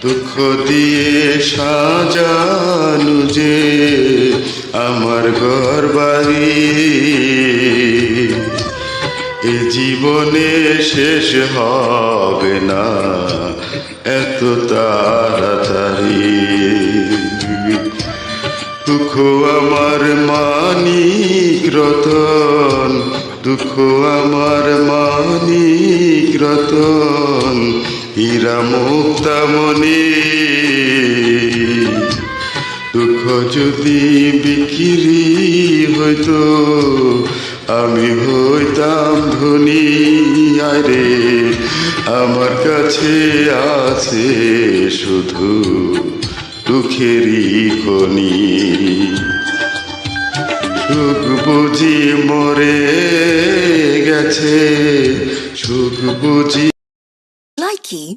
দুঃখ দিয়ে সাজানো যে আমার ঘর বাড়ি এ জীবনে শেষ হবে না এত তাড়াতাড়ি। দুঃখ আমার মানিক রতন, দুঃখ আমার মানিক রতন, হীরা মুক্তামণি। দুঃখ যদি বিক্রি হইতো আমি হইতাম ধনী। আরে আমার কাছে আছে শুধু দুঃখেরই খনি। সুখ বুঝি মরে গেছে, সুখ বুঝি Likey